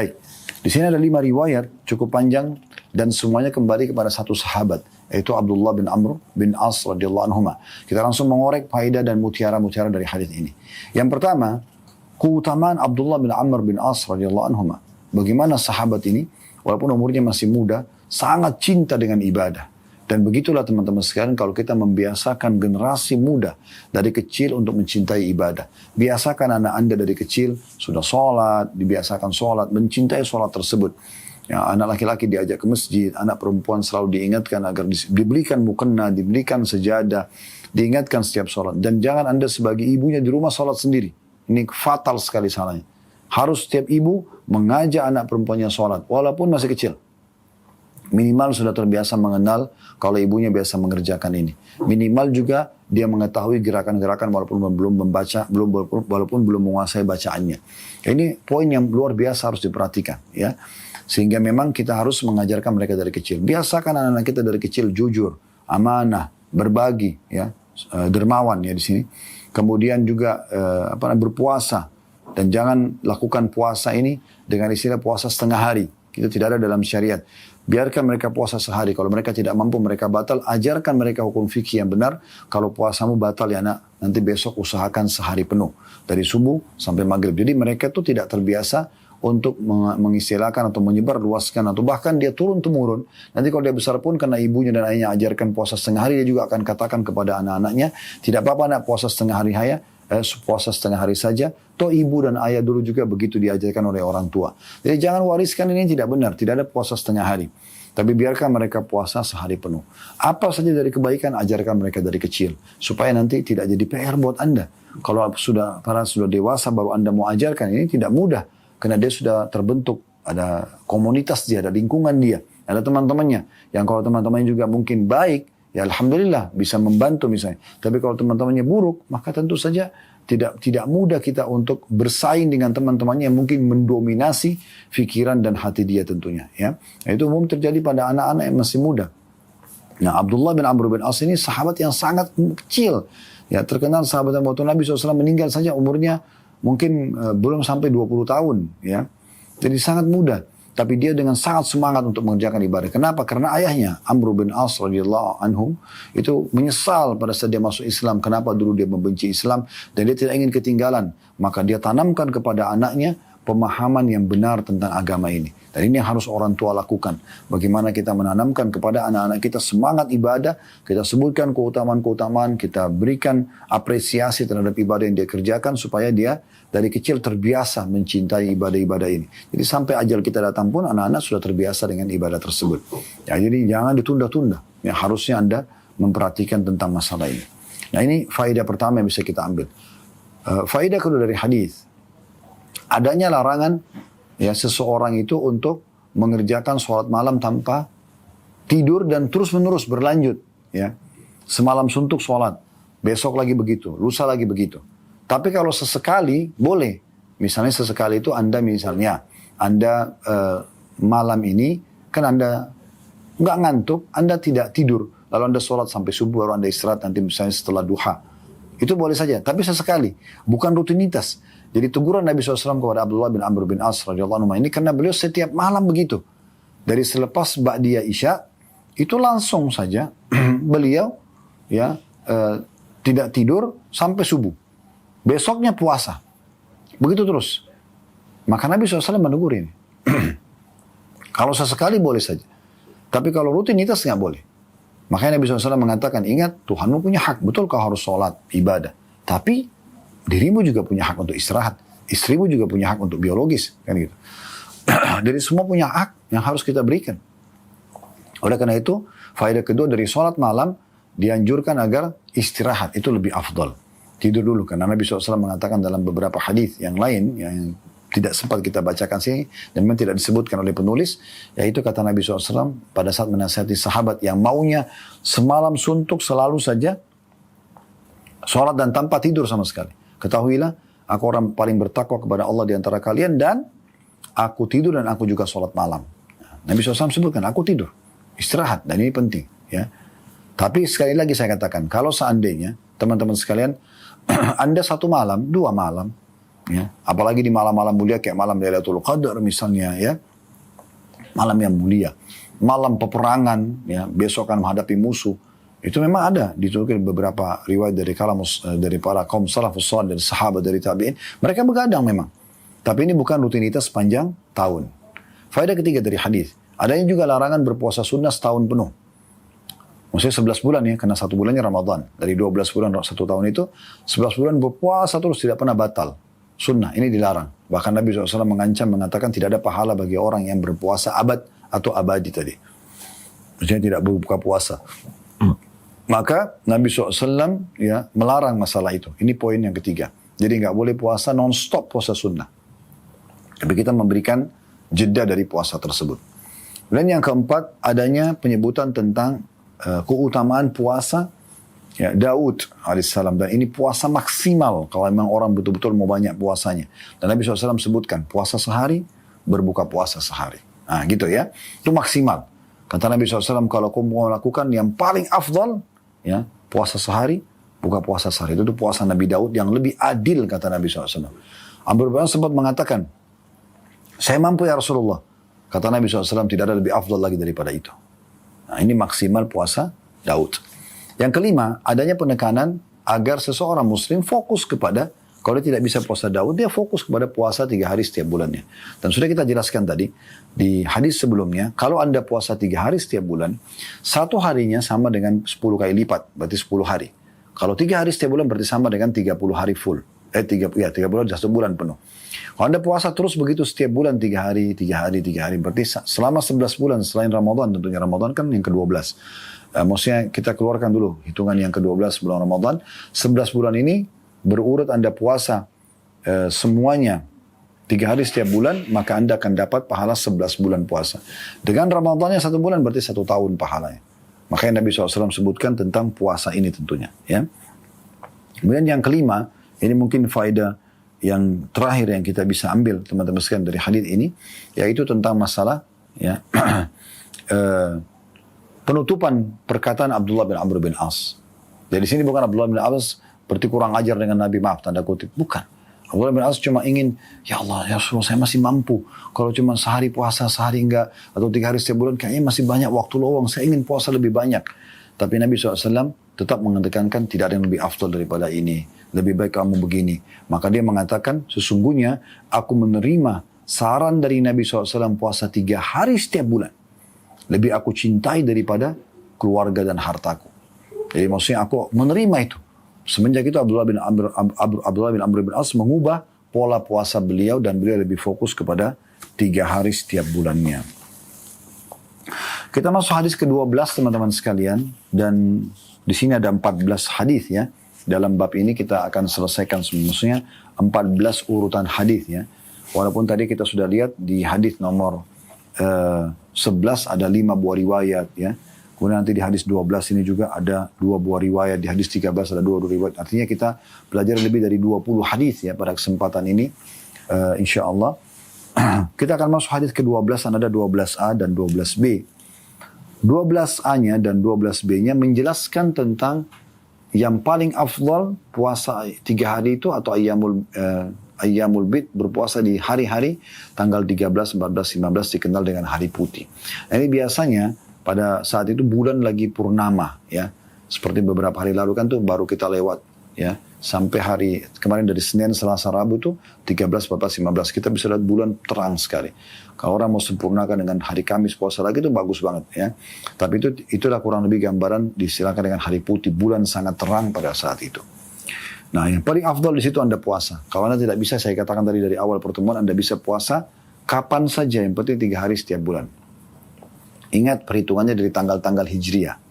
Baik, di sini ada 5 riwayat cukup panjang dan semuanya kembali kepada satu sahabat, yaitu Abdullah bin Amr bin As radhiyallahu anhuma. Kita langsung mengorek faedah dan mutiara-mutiara dari hadis ini. Yang pertama, keutamaan Abdullah bin Amr bin As radhiyallahu anhuma. Bagaimana sahabat ini, walaupun umurnya masih muda, sangat cinta dengan ibadah. Dan begitulah teman-teman sekalian kalau kita membiasakan generasi muda dari kecil untuk mencintai ibadah. Biasakan anak Anda dari kecil sudah sholat, dibiasakan sholat, mencintai sholat tersebut. Ya, anak laki-laki diajak ke masjid, anak perempuan selalu diingatkan agar diberikan mukena, diberikan sejadah, diingatkan setiap sholat. Dan jangan Anda sebagai ibunya di rumah sholat sendiri. Ini fatal sekali salahnya. Harus setiap ibu mengajak anak perempuannya sholat, walaupun masih kecil. Minimal sudah terbiasa mengenal kalau ibunya biasa mengerjakan ini. Minimal juga dia mengetahui gerakan-gerakan walaupun belum membaca, walaupun belum menguasai bacaannya. Ini poin yang luar biasa harus diperhatikan, ya. Sehingga memang kita harus mengajarkan mereka dari kecil. Biasakan anak-anak kita dari kecil jujur, amanah, berbagi, ya, dermawan ya di sini. Kemudian juga berpuasa, dan jangan lakukan puasa ini dengan istilah puasa setengah hari. Itu tidak ada dalam syariat. Biarkan mereka puasa sehari. Kalau mereka tidak mampu, mereka batal. Ajarkan mereka hukum fikih yang benar. Kalau puasamu batal ya nak, nanti besok usahakan sehari penuh. Dari subuh sampai maghrib. Jadi mereka itu tidak terbiasa untuk mengistilahkan atau menyebar luaskan. Atau bahkan dia turun-temurun. Nanti kalau dia besar pun karena ibunya dan ayahnya ajarkan puasa setengah hari, dia juga akan katakan kepada anak-anaknya, tidak apa-apa nak puasa setengah hari puasa setengah hari saja. Toh ibu dan ayah dulu juga begitu diajarkan oleh orang tua. Jadi jangan wariskan ini tidak benar. Tidak ada puasa setengah hari. Tapi biarkan mereka puasa sehari penuh. Apa saja dari kebaikan, ajarkan mereka dari kecil. Supaya nanti tidak jadi PR buat Anda. Kalau sudah dewasa baru Anda mau ajarkan, ini tidak mudah. Karena dia sudah terbentuk. Ada komunitas dia, ada lingkungan dia. Ada teman-temannya. Yang kalau teman-temannya juga mungkin baik, ya alhamdulillah bisa membantu misalnya. Tapi kalau teman-temannya buruk, maka tentu saja tidak mudah kita untuk bersaing dengan teman-temannya yang mungkin mendominasi pikiran dan hati dia tentunya. Ya, nah, itu umum terjadi pada anak-anak yang masih muda. Nah, Abdullah bin Amr bin As ini sahabat yang sangat kecil. Ya, terkenal sahabat waktu Nabi SAW meninggal saja umurnya mungkin belum sampai 20 tahun. Ya, jadi sangat muda. Tapi dia dengan sangat semangat untuk mengerjakan ibadah. Kenapa? Karena ayahnya, Amr bin As radhiyallahu anhu, itu menyesal pada saat dia masuk Islam. Kenapa dulu dia membenci Islam dan dia tidak ingin ketinggalan. Maka dia tanamkan kepada anaknya pemahaman yang benar tentang agama ini. Dan ini yang harus orang tua lakukan. Bagaimana kita menanamkan kepada anak-anak kita semangat ibadah, kita sebutkan keutamaan-keutamaan, kita berikan apresiasi terhadap ibadah yang dia kerjakan supaya dia dari kecil terbiasa mencintai ibadah-ibadah ini. Jadi sampai ajal kita datang pun anak-anak sudah terbiasa dengan ibadah tersebut. Ya, jadi jangan ditunda-tunda. Ya, harusnya Anda memperhatikan tentang masalah ini. Nah, ini faedah pertama yang bisa kita ambil. Faedah kedua dari hadis, adanya larangan ya seseorang itu untuk mengerjakan sholat malam tanpa tidur dan terus-menerus berlanjut. Ya, semalam suntuk sholat, besok lagi begitu, lusa lagi begitu. Tapi kalau sesekali boleh. Misalnya sesekali itu Anda malam ini kan Anda nggak ngantuk, Anda tidak tidur, lalu Anda sholat sampai subuh, baru Anda istirahat nanti misalnya setelah duha. Itu boleh saja, tapi sesekali, bukan rutinitas. Jadi teguran Nabi SAW kepada Abdullah bin Amr bin As radhiyallahu anhu ini karena beliau setiap malam begitu. Dari selepas ba'diyah isya, itu langsung saja beliau tidak tidur sampai subuh. Besoknya puasa. Begitu terus. Maka Nabi SAW menegur ini. Kalau sesekali boleh saja. Tapi kalau rutinitas nggak boleh. Makanya Nabi SAW mengatakan, ingat Tuhanmu punya hak. Betul kau harus sholat, ibadah. Tapi dirimu juga punya hak untuk istirahat. Istrimu juga punya hak untuk biologis. Kan gitu. Jadi semua punya hak yang harus kita berikan. Oleh karena itu, faedah kedua dari sholat malam, dianjurkan agar istirahat. Itu lebih afdal. Tidur dulu. Karena Nabi SAW mengatakan dalam beberapa hadis yang lain, yang tidak sempat kita bacakan sini, dan memang tidak disebutkan oleh penulis, yaitu kata Nabi SAW pada saat menasihati sahabat yang maunya semalam suntuk selalu saja sholat dan tanpa tidur sama sekali. Ketahuilah, aku orang paling bertakwa kepada Allah di antara kalian, dan aku tidur dan aku juga sholat malam. Nabi SAW sebutkan, aku tidur, istirahat, dan ini penting. Ya. Tapi sekali lagi saya katakan, kalau seandainya, teman-teman sekalian, Anda 1 malam, 2 malam, Ya. Apalagi di malam-malam mulia kayak malam Lailatul Qadar misalnya ya. Malam yang mulia. Malam peperangan, ya, besok akan menghadapi musuh. Itu memang ada diturunkan beberapa riwayat dari para kaum salafus salih, dari sahabat, dari tabi'in. Mereka begadang memang. Tapi ini bukan rutinitas sepanjang tahun. Faedah ketiga dari hadis, adanya juga larangan berpuasa sunnah setahun penuh. Maksudnya 11 bulan ya, karena 1 bulannya Ramadan. Dari 12 bulan 1 tahun itu, 11 bulan berpuasa terus tidak pernah batal. Sunnah, ini dilarang. Bahkan Nabi SAW mengancam, mengatakan tidak ada pahala bagi orang yang berpuasa abad atau abadi tadi. Maksudnya tidak berbuka puasa. Maka Nabi SAW ya, melarang masalah itu. Ini poin yang ketiga. Jadi nggak boleh puasa non-stop puasa sunnah. Tapi kita memberikan jeda dari puasa tersebut. Dan yang keempat, adanya penyebutan tentang keutamaan puasa ya, Daud alaihissalam. Dan ini puasa maksimal kalau memang orang betul-betul mau banyak puasanya. Dan Nabi SAW sebutkan puasa sehari, berbuka puasa sehari. Nah gitu ya, itu maksimal. Kata Nabi SAW, kalau kamu mau lakukan yang paling afdal, ya, puasa sehari, buka puasa sehari. Itu puasa Nabi Daud yang lebih adil, kata Nabi SAW. Amr bin As sempat mengatakan, saya mampu ya Rasulullah. Kata Nabi SAW, tidak ada lebih afdal lagi daripada itu. Nah ini maksimal puasa Daud. Yang kelima, adanya penekanan agar seseorang muslim fokus kepada, kalau dia tidak bisa puasa Daud, dia fokus kepada puasa 3 hari setiap bulannya. Dan sudah kita jelaskan tadi, di hadis sebelumnya, kalau Anda puasa 3 hari setiap bulan, 1 harinya sama dengan 10 kali lipat, berarti 10 hari. Kalau 3 hari setiap bulan berarti sama dengan 30 hari full. 30 hari, 1 bulan penuh. Kalau Anda puasa terus begitu setiap bulan 3 hari, 3 hari, 3 hari, berarti selama 11 bulan selain Ramadan, tentunya Ramadan kan yang ke-12. Maksudnya kita keluarkan dulu hitungan yang ke-12 bulan Ramadan. 11 bulan ini berurut Anda puasa semuanya 3 hari setiap bulan, maka Anda akan dapat pahala 11 bulan puasa. Dengan Ramadannya 1 bulan berarti 1 tahun pahalanya. Makanya Nabi SAW sebutkan tentang puasa ini tentunya. Ya. Kemudian yang kelima, ini mungkin faedah yang terakhir yang kita bisa ambil teman-teman sekalian dari hadis ini, yaitu tentang masalah ya, penutupan perkataan Abdullah bin Amr bin As. Jadi sini bukan Abdullah bin As berarti kurang ajar dengan Nabi, maaf tanda kutip, bukan. Abdullah bin As cuma ingin, ya Allah, ya Rasulullah, saya masih mampu. Kalau cuma sehari puasa, sehari enggak, atau 3 hari setiap bulan, kayaknya masih banyak waktu lowong. Saya ingin puasa lebih banyak. Tapi Nabi SAW tetap mengedekankan tidak ada yang lebih afdal daripada ini. Lebih baik kamu begini. Maka dia mengatakan, sesungguhnya aku menerima saran dari Nabi SAW puasa 3 hari setiap bulan. Lebih aku cintai daripada keluarga dan hartaku. Jadi maksudnya aku menerima itu. Semenjak itu Abdullah bin Amr bin As mengubah pola puasa beliau dan beliau lebih fokus kepada 3 hari setiap bulannya. Kita masuk hadis ke-12 teman-teman sekalian, dan di sini ada 14 hadis ya. Dalam bab ini kita akan selesaikan semuanya 14 urutan hadis ya. Walaupun tadi kita sudah lihat di hadis nomor 11 ada 5 buah riwayat ya. Kemudian nanti di hadis 12 ini juga ada 2 buah riwayat. Di hadis 13 ada 2 riwayat. Artinya kita belajar lebih dari 20 hadis ya pada kesempatan ini. Insya Allah. Kita akan masuk hadis ke-12. Ada 12A dan 12B. 12A-nya dan 12B-nya menjelaskan tentang yang paling afdal puasa 3 hari itu atau Ayyamul Bid, berpuasa di hari-hari tanggal 13, 14, 15 dikenal dengan hari putih. Nah, ini biasanya pada saat itu bulan lagi purnama ya. Seperti beberapa hari lalu kan tuh baru kita lewat ya. Sampai hari kemarin dari Senin, Selasa, Rabu tuh 13, 14, 15 kita bisa lihat bulan terang sekali. Kalau orang mau sempurnakan dengan hari Kamis puasa lagi itu bagus banget ya. Tapi itulah kurang lebih gambaran disilakan dengan hari putih, bulan sangat terang pada saat itu. Nah, yang paling afdal di situ Anda puasa. Kalau Anda tidak bisa, saya katakan tadi dari awal pertemuan, Anda bisa puasa kapan saja, yang penting 3 hari setiap bulan. Ingat perhitungannya dari tanggal-tanggal Hijriah.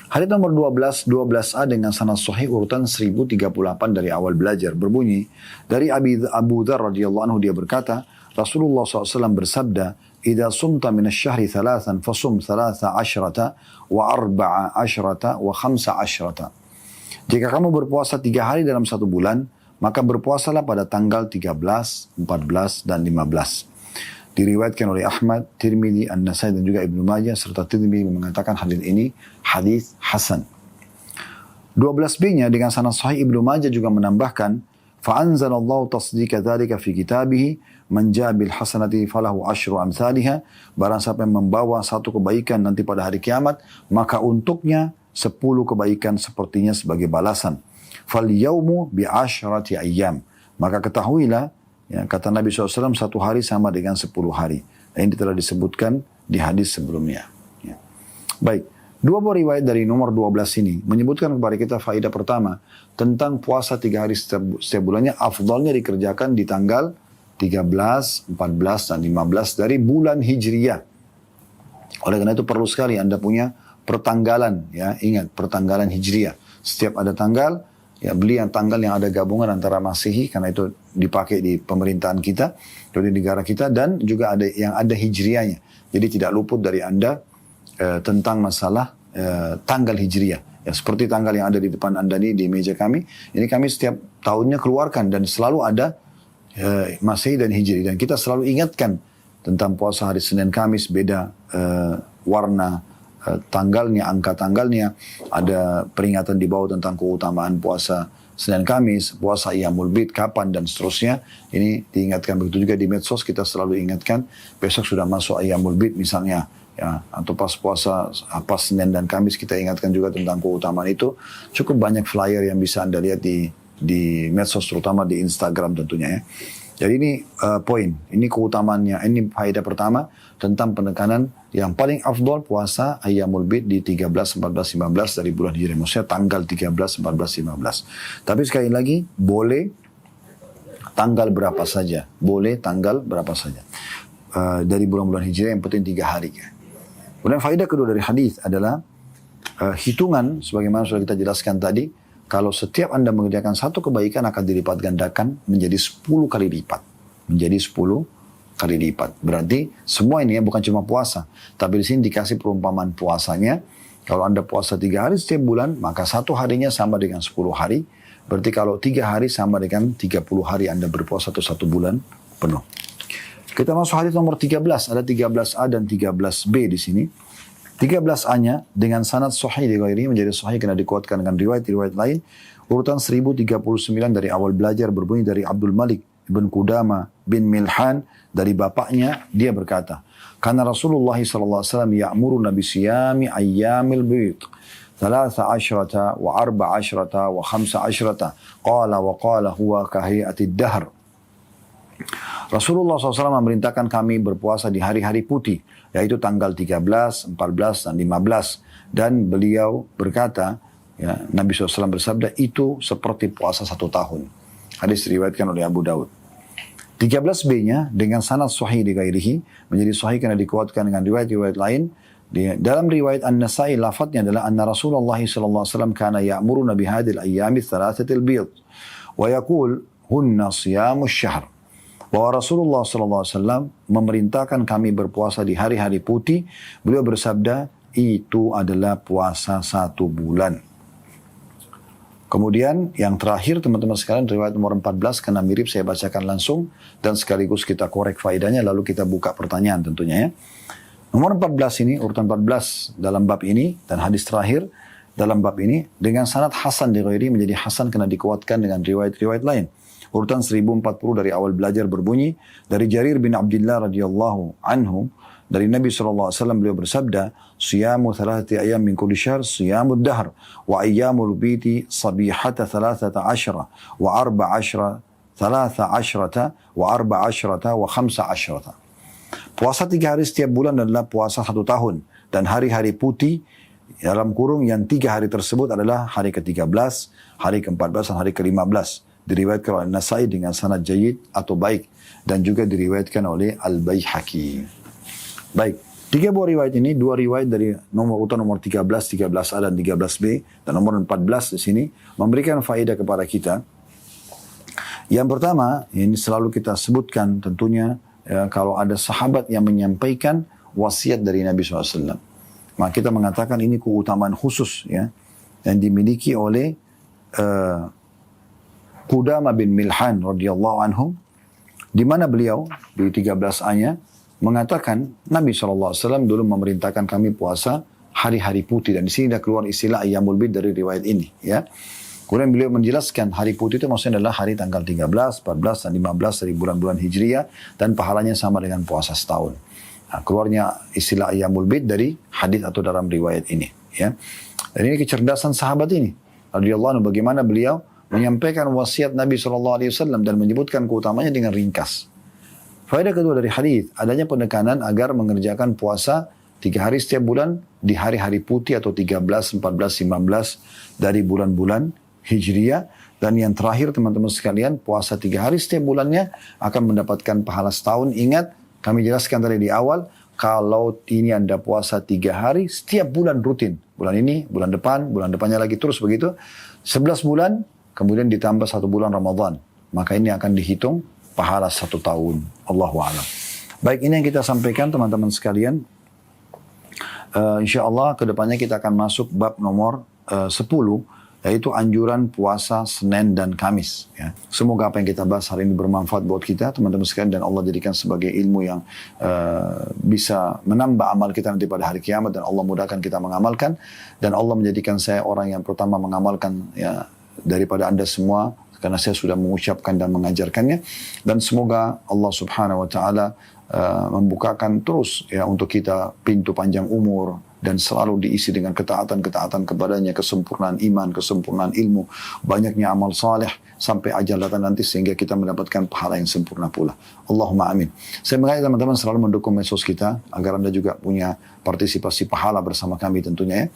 Hadits nomor 12A dengan sanad sahih urutan 1038 dari awal belajar berbunyi dari Abu Dzar radhiyallahu anhu, dia berkata, Rasulullah SAW bersabda, "Idza sumta min asy-syahri 3 fasum 13 wa 14 wa 15." Jika kamu berpuasa 3 hari dalam 1 bulan, maka berpuasalah pada tanggal 13, 14, dan 15. Diriwayatkan oleh Ahmad, Tirmidzi, An-Nasai, dan juga Ibnu Majah, serta Tirmidzi mengatakan hadis ini hadis hasan. 12B-nya dengan sanad sahih Ibnu Majah juga menambahkan, Fa'anzalallahu tasdika dzalika fi kitabih, man jaa bil hasanati falahu asyru amsalha. Barang siapa yang membawa satu kebaikan nanti pada hari kiamat, maka untuknya 10 kebaikan sepertinya sebagai balasan. Fal yaumu bi asyrati ayyam. Maka ketahuilah, ya, kata Nabi SAW, satu hari sama dengan 10 hari. Ini telah disebutkan di hadis sebelumnya. Ya. Baik. Dua buah riwayat dari nomor 12 ini menyebutkan kepada kita faedah pertama tentang puasa 3 hari setiap bulannya afdalnya dikerjakan di tanggal 13, 14, dan 15 dari bulan Hijriyah. Oleh karena itu perlu sekali Anda punya pertanggalan, ya, ingat pertanggalan Hijriyah. Setiap ada tanggal, ya beli yang tanggal yang ada gabungan antara Masehi karena itu dipakai di pemerintahan kita, di negara kita, dan juga ada yang ada Hijriyahnya. Jadi tidak luput dari Anda tentang masalah tanggal Hijriyah. Ya, seperti tanggal yang ada di depan Anda ini di meja kami, ini kami setiap tahunnya keluarkan dan selalu ada Masehi dan Hijri. Dan kita selalu ingatkan tentang puasa hari Senin Kamis, beda warna tanggalnya, angka tanggalnya. Ada peringatan di bawah tentang keutamaan puasa Senin Kamis, puasa Iyamul Bid, kapan dan seterusnya. Ini diingatkan. Begitu juga di medsos kita selalu ingatkan, besok sudah masuk Iyamul Bid misalnya. Ya, atau pas puasa pas Senin dan Kamis kita ingatkan juga tentang keutamaan itu. Cukup banyak flyer yang bisa Anda lihat di medsos, terutama di Instagram tentunya ya. Jadi ini poin, ini keutamaannya, ini faedah pertama tentang penekanan yang paling afdol puasa Ayyamul Bid di 13, 14, 15 dari bulan Hijriah. Maksudnya tanggal 13, 14, 15. Tapi sekali lagi, boleh tanggal berapa saja. Boleh tanggal berapa saja. Dari bulan-bulan Hijriah yang penting 3 hari ya. Kemudian faedah kedua dari hadis adalah hitungan sebagaimana sudah kita jelaskan tadi, kalau setiap Anda mengerjakan satu kebaikan akan dilipat gandakan menjadi 10 kali lipat. Menjadi 10 kali lipat. Berarti semua ini ya bukan cuma puasa, tapi di sini dikasih perumpamaan puasanya. Kalau Anda puasa 3 hari setiap bulan, maka satu harinya sama dengan 10 hari. Berarti kalau 3 hari sama dengan 30 hari Anda berpuasa atau 1 bulan penuh. Kita masuk hadis nomor 13. Ada 13A dan 13B di sini. 13A-nya dengan sanad sahih di ghairi menjadi sahih karena dikuatkan dengan riwayat-riwayat lain. Urutan 1039 dari awal belajar berbunyi dari Abdul Malik bin Qudama bin Milhan dari bapaknya, dia berkata, "Kana Rasulullah sallallahu alaihi wasallam ya'muruna bi siyami ayyamil bid. 13 wa 14 wa 15. Qala wa qala huwa kahiyatid dahr." Rasulullah SAW memerintahkan kami berpuasa di hari-hari putih, yaitu tanggal 13, 14, dan 15. Dan beliau berkata, ya, Nabi SAW bersabda, itu seperti puasa 1 tahun. Hadis diriwayatkan oleh Abu Daud. 13B-nya dengan sanad sahih di ghairihi, menjadi sahih karena dikuatkan dengan riwayat-riwayat lain. Dalam riwayat An-Nasai, lafadznya adalah, Anna Rasulullah SAW kana ya'muruna bihadil ayyami thalathatil bid, wa yakul hunna siyamus syahr. Bahwa Rasulullah SAW memerintahkan kami berpuasa di hari-hari putih. Beliau bersabda, itu adalah puasa 1 bulan. Kemudian yang terakhir teman-teman sekalian, riwayat nomor 14, karena mirip saya bacakan langsung. Dan sekaligus kita korek faedahnya, lalu kita buka pertanyaan tentunya ya. Nomor 14 ini, urutan 14 dalam bab ini, dan hadis terakhir dalam bab ini, dengan sanad hasan di ghairi menjadi hasan karena dikuatkan dengan riwayat-riwayat lain. Urutan 1040 dari awal belajar berbunyi dari Jarir bin Abdullah radhiyallahu anhu dari Nabi SAW beliau bersabda, "Siyamu 3 ayyam min kulli syahr siyamud dahr wa ayyamul biti sabihata 13 wa 14 13 wa 14 wa 15." Puasa 3 hari setiap bulan adalah puasa 1 tahun dan hari-hari putih dalam kurung yang 3 hari tersebut adalah hari ke-13, hari ke-14 dan hari ke-15. Diriwayatkan oleh Nasai dengan sanad jayyid atau baik dan juga diriwayatkan oleh Al-Baihaqi. Baik, 3 buah riwayat ini, 2 riwayat dari urutan nomor 13, 13A dan 13B dan nomor 14 di sini memberikan faedah kepada kita. Yang pertama, ini selalu kita sebutkan tentunya ya, kalau ada sahabat yang menyampaikan wasiat dari Nabi SAW, maka kita mengatakan ini keutamaan khusus ya yang dimiliki oleh Qudama bin Milhan radhiyallahu anhu, di mana beliau di 13A-nya mengatakan Nabi SAW dulu memerintahkan kami puasa hari-hari putih, dan di sini dah keluar istilah Ayyamul Bid dari riwayat ini ya. Kemudian beliau menjelaskan hari putih itu maksudnya adalah hari tanggal 13, 14, dan 15 dari bulan-bulan Hijriah dan pahalanya sama dengan puasa setahun. Nah, keluarnya istilah Ayyamul Bid dari hadis atau dalam riwayat ini. Ya. Dan ini kecerdasan sahabat ini. Radhiyallahu anhu, bagaimana beliau menyampaikan wasiat Nabi SAW dan menyebutkan keutamanya dengan ringkas. Faedah kedua dari hadis, adanya penekanan agar mengerjakan puasa 3 hari setiap bulan di hari-hari putih atau 13, 14, 15 dari bulan-bulan Hijriah. Dan yang terakhir teman-teman sekalian, puasa 3 hari setiap bulannya akan mendapatkan pahala setahun. Ingat, kami jelaskan tadi di awal, kalau ini Anda puasa 3 hari setiap bulan rutin. Bulan ini, bulan depannya lagi terus begitu. 11 bulan, kemudian ditambah 1 bulan Ramadan. Maka ini akan dihitung pahala 1 tahun. Allahu a'lam. Baik, ini yang kita sampaikan teman-teman sekalian. Insya Allah kedepannya kita akan masuk bab nomor 10, yaitu anjuran puasa Senin dan Kamis. Ya. Semoga apa yang kita bahas hari ini bermanfaat buat kita, teman-teman sekalian, dan Allah jadikan sebagai ilmu yang bisa menambah amal kita nanti pada hari kiamat, dan Allah mudahkan kita mengamalkan, dan Allah menjadikan saya orang yang pertama mengamalkan ya daripada Anda semua, karena saya sudah mengucapkan dan mengajarkannya. Dan semoga Allah Subhanahu wa taala membukakan terus ya untuk kita pintu panjang umur dan selalu diisi dengan ketaatan-ketaatan kepadanya, kesempurnaan iman, kesempurnaan ilmu, banyaknya amal saleh sampai ajal datang nanti sehingga kita mendapatkan pahala yang sempurna pula. Allahumma amin. Saya mengajak teman-teman selalu mendukung medsos kita agar Anda juga punya partisipasi pahala bersama kami tentunya ya.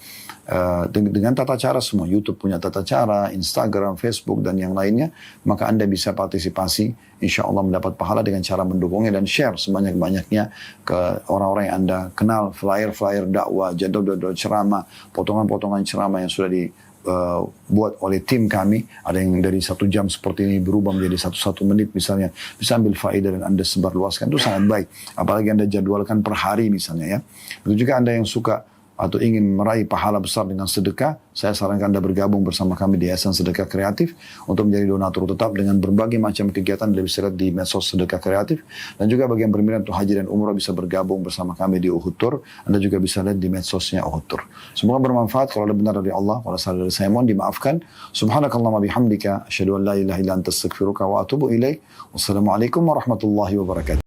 Dengan tata cara semua, YouTube punya tata cara, Instagram, Facebook dan yang lainnya, maka Anda bisa partisipasi, insya Allah mendapat pahala dengan cara mendukungnya dan share sebanyak-banyaknya ke orang-orang yang Anda kenal, flyer-flyer dakwah, jadwal-jadwal ceramah, potongan-potongan ceramah yang sudah dibuat oleh tim kami. Ada yang dari 1 jam seperti ini berubah menjadi 1 menit misalnya, bisa ambil faedah dan Anda sebarluaskan, itu sangat baik. Apalagi Anda jadwalkan per hari misalnya ya. Begitu juga Anda yang suka atau ingin meraih pahala besar dengan sedekah, saya sarankan Anda bergabung bersama kami di Yayasan Sedekah Kreatif untuk menjadi donatur tetap dengan berbagai macam kegiatan Anda bisa lihat di medsos Sedekah Kreatif. Dan juga bagi yang berminat untuk haji dan umrah bisa bergabung bersama kami di Uhud Tour. Anda juga bisa lihat di medsosnya Uhud Tour. Semoga bermanfaat. Kalau ada benar dari Allah, kalau salah dari saya mohon dimaafkan. Subhanakallahumma bihamdika, asyhadu an la ilaha illa anta astaghfiruka wa atubu ilaik. Wassalamualaikum warahmatullahi wabarakatuh.